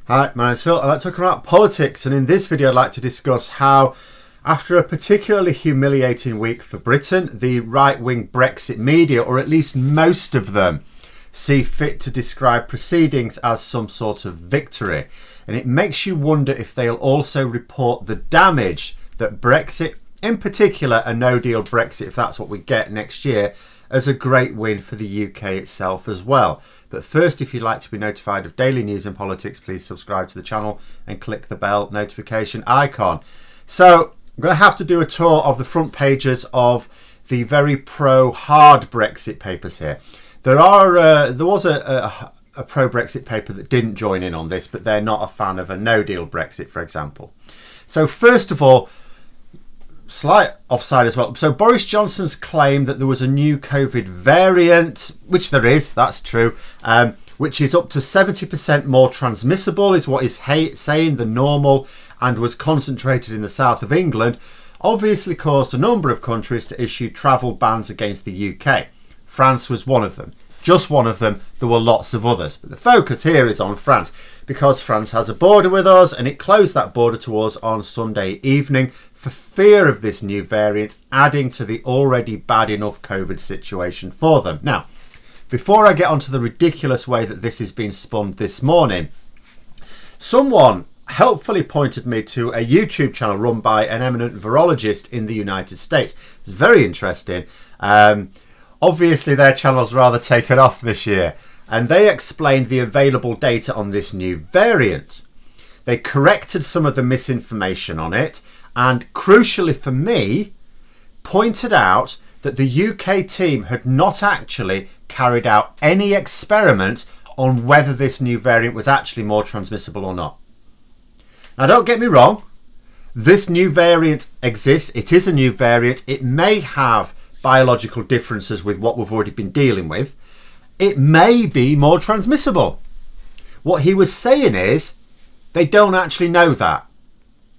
Hi, my name's Phil. I'd like to talk about politics, and in this video I'd like to discuss how, after a particularly humiliating week for Britain, the right-wing Brexit media, or at least most of them, see fit to describe proceedings as some sort of victory. And it makes you wonder if they'll also report the damage that Brexit, in particular a no-deal Brexit, if that's what we get next year, as a great win for the UK itself as well. But first, if you'd like to be notified of daily news and politics, please subscribe to the channel and click the bell notification icon. So I'm going to have to do a tour of the front pages of the very pro-hard Brexit papers here. There was a pro-Brexit paper that didn't join in on this, but they're not a fan of a no-deal Brexit, for example. So first of all, slight offside as well. So Boris Johnson's claim that there was a new COVID variant, which there is, that's true, which is up to 70% more transmissible, is what is saying than normal, and was concentrated in the south of England, obviously caused a number of countries to issue travel bans against the UK. France was one of them. Just one of them. There were lots of others. But the focus here is on France, because France has a border with us, and it closed that border to us on Sunday evening for fear of this new variant adding to the already bad enough COVID situation for them. Now, before I get onto the ridiculous way that this has been spun this morning, someone helpfully pointed me to a YouTube channel run by an eminent virologist in the United States. It's very interesting. Obviously, their channel's rather taken off this year, and they explained the available data on this new variant. They corrected some of the misinformation on it, and crucially for me, pointed out that the UK team had not actually carried out any experiments on whether this new variant was actually more transmissible or not. Now, don't get me wrong, this new variant exists. It is a new variant. It may have biological differences with what we've already been dealing with. It may be more transmissible. What he was saying is they don't actually know that.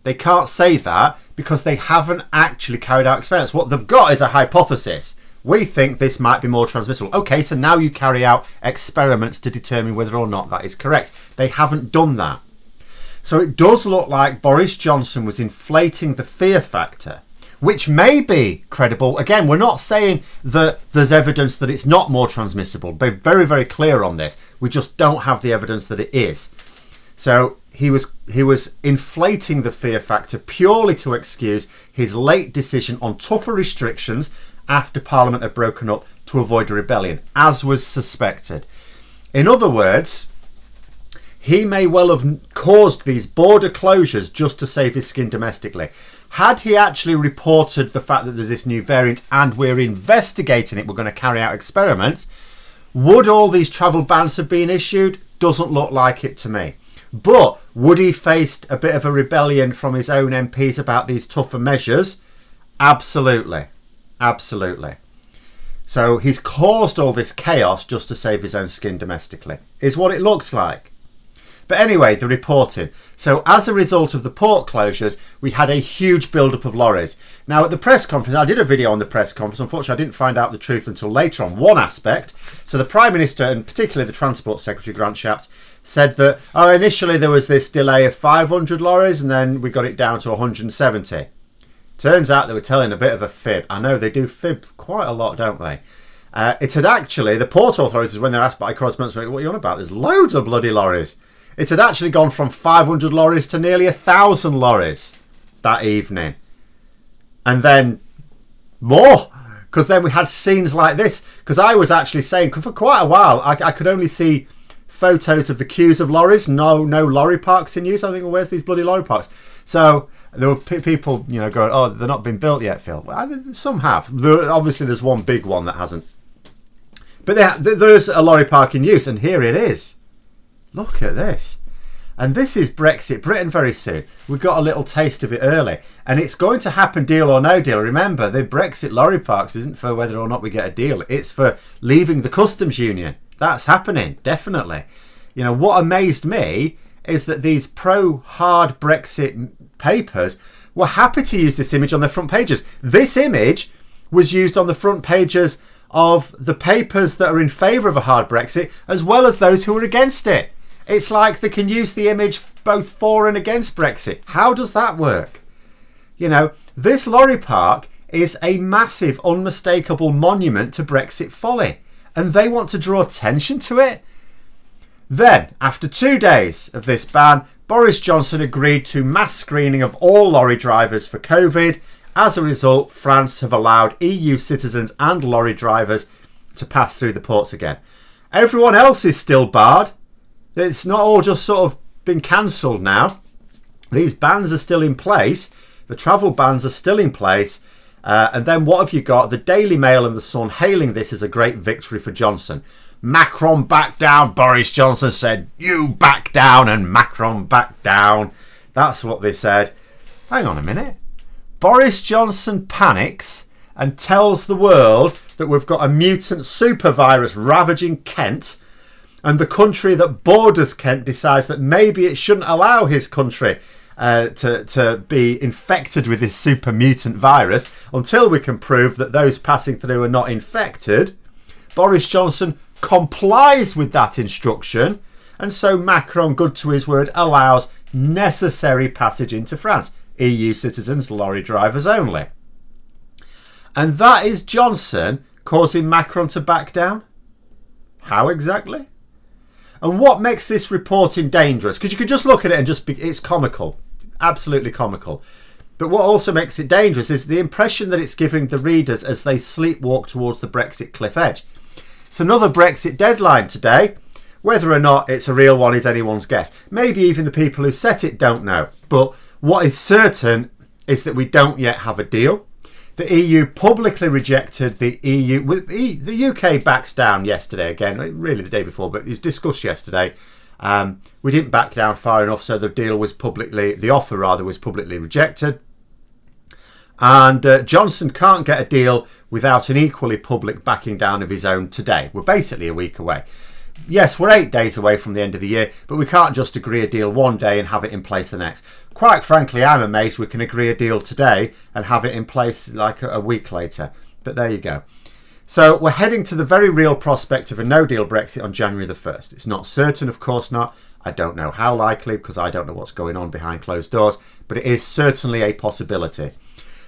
They can't say that because they haven't actually carried out experiments. What they've got is a hypothesis. We think this might be more transmissible. Okay, so now you carry out experiments to determine whether or not that is correct. They haven't done that. So it does look like Boris Johnson was inflating the fear factor, which may be credible. Again, we're not saying that there's evidence that it's not more transmissible. Be very, very clear on this. We just don't have the evidence that it is. So he was inflating the fear factor purely to excuse his late decision on tougher restrictions after Parliament had broken up to avoid a rebellion, as was suspected. In other words, he may well have caused these border closures just to save his skin domestically. Had he actually reported the fact that there's this new variant and we're investigating it, we're going to carry out experiments, would all these travel bans have been issued? Doesn't look like it to me. But would he faced a bit of a rebellion from his own MPs about these tougher measures? Absolutely. Absolutely. So he's caused all this chaos just to save his own skin domestically, is what it looks like. But anyway, the reporting. So as a result of the port closures, we had a huge build-up of lorries. Now, at the press conference, I did a video on the press conference. Unfortunately, I didn't find out the truth until later on one aspect. So the Prime Minister, and particularly the Transport Secretary, Grant Shapps, said that initially there was this delay of 500 lorries, and then we got it down to 170. Turns out they were telling a bit of a fib. I know they do fib quite a lot, don't they? It had actually, the port authorities, when they're asked by correspondents, what are you on about? There's loads of bloody lorries. It had actually gone from 500 lorries to nearly 1,000 lorries that evening. And then more, because then we had scenes like this. Because I was actually saying, for quite a while, I could only see photos of the queues of lorries, no lorry parks in use. I think, well, where's these bloody lorry parks? So there were people, going, oh, they're not been built yet, Phil. Well, some have. Obviously, there's one big one that hasn't. But there is a lorry park in use, and here it is. Look at this. And this is Brexit Britain very soon. We got a little taste of it early. And it's going to happen deal or no deal. Remember, the Brexit lorry parks isn't for whether or not we get a deal. It's for leaving the customs union. That's happening, definitely. What amazed me is that these pro-hard Brexit papers were happy to use this image on their front pages. This image was used on the front pages of the papers that are in favour of a hard Brexit, as well as those who are against it. It's like they can use the image both for and against Brexit. How does that work? You know, this lorry park is a massive, unmistakable monument to Brexit folly, and they want to draw attention to it. Then, after 2 days of this ban, Boris Johnson agreed to mass screening of all lorry drivers for COVID. As a result, France have allowed EU citizens and lorry drivers to pass through the ports again. Everyone else is still barred. It's not all just sort of been cancelled now. These bans are still in place. The travel bans are still in place. And then what have you got? The Daily Mail and The Sun hailing this as a great victory for Johnson. Macron backed down. Boris Johnson said, you back down, and Macron backed down. That's what they said. Hang on a minute. Boris Johnson panics and tells the world that we've got a mutant super virus ravaging Kent, and the country that borders Kent decides that maybe it shouldn't allow his country to be infected with this super mutant virus until we can prove that those passing through are not infected. Boris Johnson complies with that instruction, and so Macron, good to his word, allows necessary passage into France. EU citizens, lorry drivers only. And that is Johnson causing Macron to back down? How exactly? And what makes this reporting dangerous? Because you could just look at it and just be, it's comical. Absolutely comical. But what also makes it dangerous is the impression that it's giving the readers as they sleepwalk towards the Brexit cliff edge. It's another Brexit deadline today. Whether or not it's a real one is anyone's guess. Maybe even the people who set it don't know. But what is certain is that we don't yet have a deal. The EU publicly rejected the EU. The UK backs down yesterday again, really the day before, but it was discussed yesterday. We didn't back down far enough, so the offer was publicly rejected. And Johnson can't get a deal without an equally public backing down of his own today. We're basically a week away. Yes, we're 8 days away from the end of the year, but we can't just agree a deal one day and have it in place the next. Quite frankly, I'm amazed we can agree a deal today and have it in place like a week later. But there you go. So we're heading to the very real prospect of a no-deal Brexit on January the 1st. It's not certain, of course not. I don't know how likely, because I don't know what's going on behind closed doors, but it is certainly a possibility.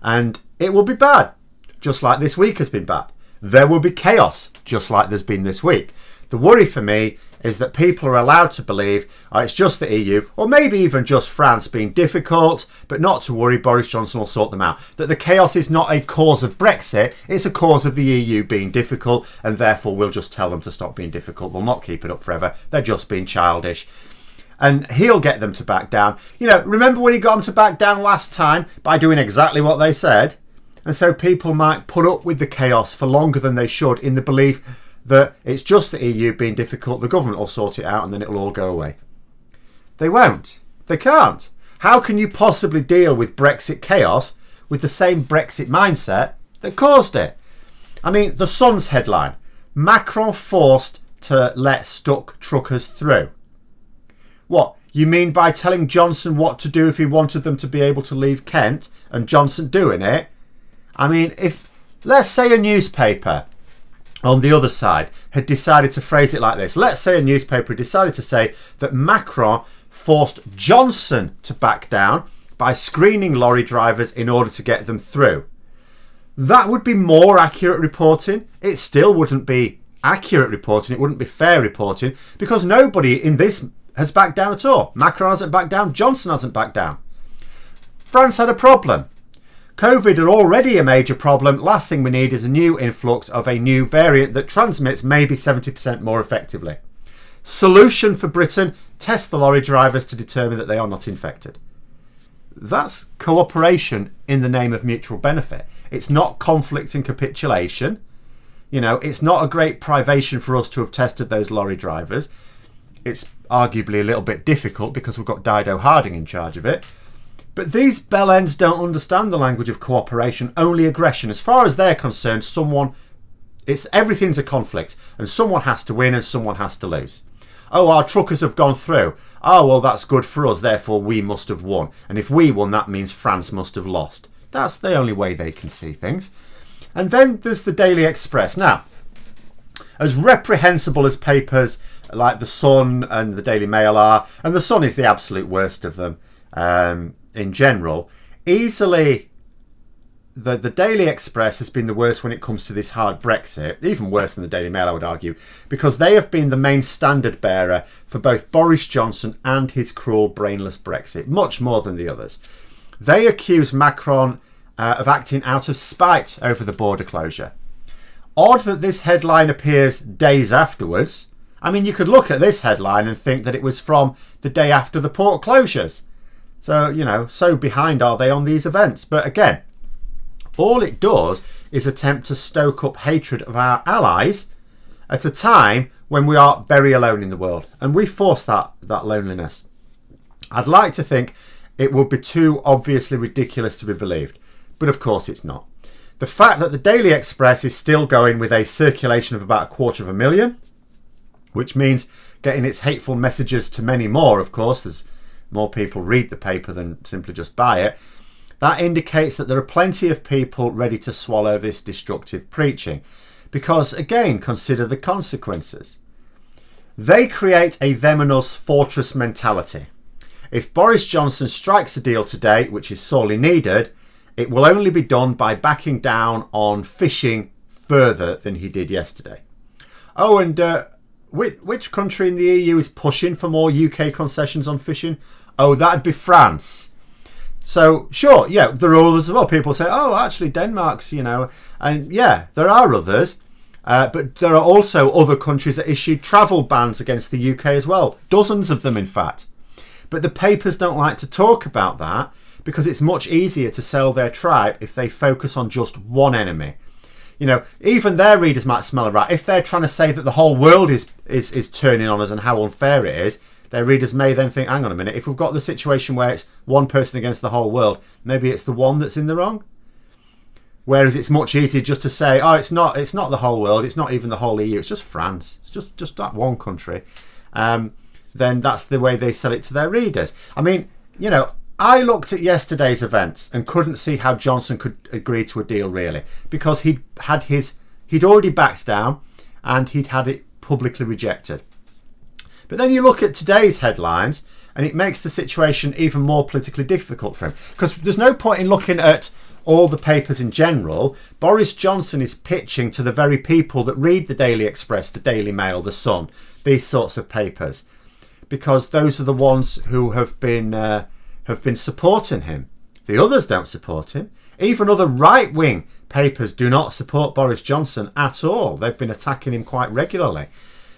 And it will be bad, just like this week has been bad. There will be chaos, just like there's been this week. The worry for me is that people are allowed to believe it's just the EU, or maybe even just France being difficult, but not to worry, Boris Johnson will sort them out. That the chaos is not a cause of Brexit, it's a cause of the EU being difficult, and therefore we'll just tell them to stop being difficult. They'll not keep it up forever. They're just being childish. And he'll get them to back down. You know, remember when he got them to back down last time by doing exactly what they said? And so people might put up with the chaos for longer than they should in the belief that it's just the EU being difficult, the government will sort it out and then it'll all go away. They won't. They can't. How can you possibly deal with Brexit chaos with the same Brexit mindset that caused it? I mean, the Sun's headline, Macron forced to let stuck truckers through. What, you mean by telling Johnson what to do if he wanted them to be able to leave Kent and Johnson doing it? I mean, if, let's say a newspaper on the other side had decided to phrase it like this. Let's say a newspaper decided to say that Macron forced Johnson to back down by screening lorry drivers in order to get them through. That would be more accurate reporting. It still wouldn't be accurate reporting. It wouldn't be fair reporting because nobody in this has backed down at all. Macron hasn't backed down. Johnson hasn't backed down. France had a problem. COVID are already a major problem. Last thing we need is a new influx of a new variant that transmits maybe 70% more effectively. Solution for Britain, test the lorry drivers to determine that they are not infected. That's cooperation in the name of mutual benefit. It's not conflict and capitulation. You know, it's not a great privation for us to have tested those lorry drivers. It's arguably a little bit difficult because we've got Dido Harding in charge of it. But these bellends don't understand the language of cooperation, only aggression. As far as they're concerned, everything's a conflict, and someone has to win and someone has to lose. Oh, our truckers have gone through. Oh, well, that's good for us, therefore we must have won. And if we won, that means France must have lost. That's the only way they can see things. And then there's the Daily Express. Now, as reprehensible as papers like the Sun and the Daily Mail are, and the Sun is the absolute worst of them in general. Easily, the Daily Express has been the worst when it comes to this hard Brexit, even worse than the Daily Mail, I would argue, because they have been the main standard bearer for both Boris Johnson and his cruel, brainless Brexit, much more than the others. They accuse Macron of acting out of spite over the border closure. Odd that this headline appears days afterwards. I mean, you could look at this headline and think that it was from the day after the port closures. So, you know, so behind are they on these events? But again, all it does is attempt to stoke up hatred of our allies at a time when we are very alone in the world. And we force that loneliness. I'd like to think it would be too obviously ridiculous to be believed. But of course it's not. The fact that the Daily Express is still going with a circulation of about 250,000, which means getting its hateful messages to many more, of course, as more people read the paper than simply just buy it, that indicates that there are plenty of people ready to swallow this destructive preaching. Because, again, consider the consequences. They create a them and us fortress mentality. If Boris Johnson strikes a deal today, which is sorely needed, it will only be done by backing down on fishing further than he did yesterday. Oh, and which country in the EU is pushing for more UK concessions on fishing? Oh, that'd be France. So, sure, yeah, there are others as well. People say, oh, actually, Denmark's, you know, and yeah, there are others. But there are also other countries that issued travel bans against the UK as well. Dozens of them, in fact. But the papers don't like to talk about that because it's much easier to sell their tribe if they focus on just one enemy. You know, even their readers might smell a rat. If they're trying to say that the whole world is turning on us and how unfair it is, their readers may then think, hang on a minute, if we've got the situation where it's one person against the whole world, maybe it's the one that's in the wrong. Whereas it's much easier just to say, oh, it's not the whole world, it's not even the whole EU, it's just France, it's just that one country. Then that's the way they sell it to their readers. I mean, you know, I looked at yesterday's events and couldn't see how Johnson could agree to a deal really, because he'd already backed down and he'd had it publicly rejected. But then you look at today's headlines and it makes the situation even more politically difficult for him, because there's no point in looking at all the papers in general. Boris Johnson is pitching to the very people that read the Daily Express, the Daily Mail, the Sun, these sorts of papers, because those are the ones who have been supporting him. The others don't support him. Even other right-wing papers do not support Boris Johnson at all. They've been attacking him quite regularly.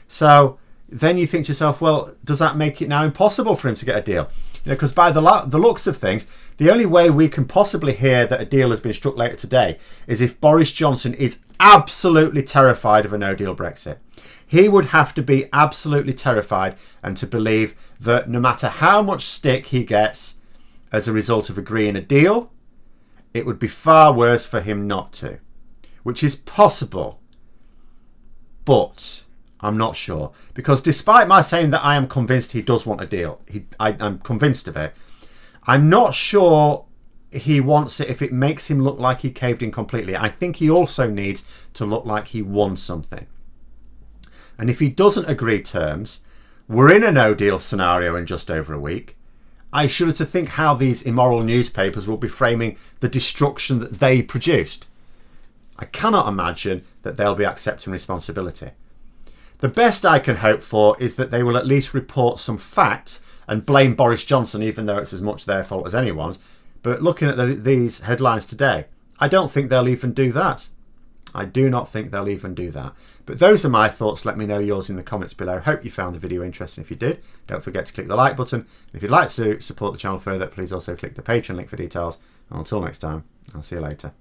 So then you think to yourself, well, does that make it now impossible for him to get a deal? You know, because by the looks of things, the only way we can possibly hear that a deal has been struck later today is if Boris Johnson is absolutely terrified of a no-deal Brexit. He would have to be absolutely terrified and to believe that no matter how much stick he gets as a result of agreeing a deal, it would be far worse for him not to, which is possible, but I'm not sure, because despite my saying that I am convinced he does want a deal, I'm convinced of it, I'm not sure he wants it if it makes him look like he caved in completely. I think he also needs to look like he won something. And if he doesn't agree terms, we're in a no-deal scenario in just over a week. I shudder to think how these immoral newspapers will be framing the destruction that they produced. I cannot imagine that they'll be accepting responsibility. The best I can hope for is that they will at least report some facts and blame Boris Johnson, even though it's as much their fault as anyone's. But looking at these headlines today, I don't think they'll even do that. I do not think they'll even do that. But those are my thoughts. Let me know yours in the comments below. Hope you found the video interesting. If you did, don't forget to click the like button. If you'd like to support the channel further, please also click the Patreon link for details. And until next time, I'll see you later.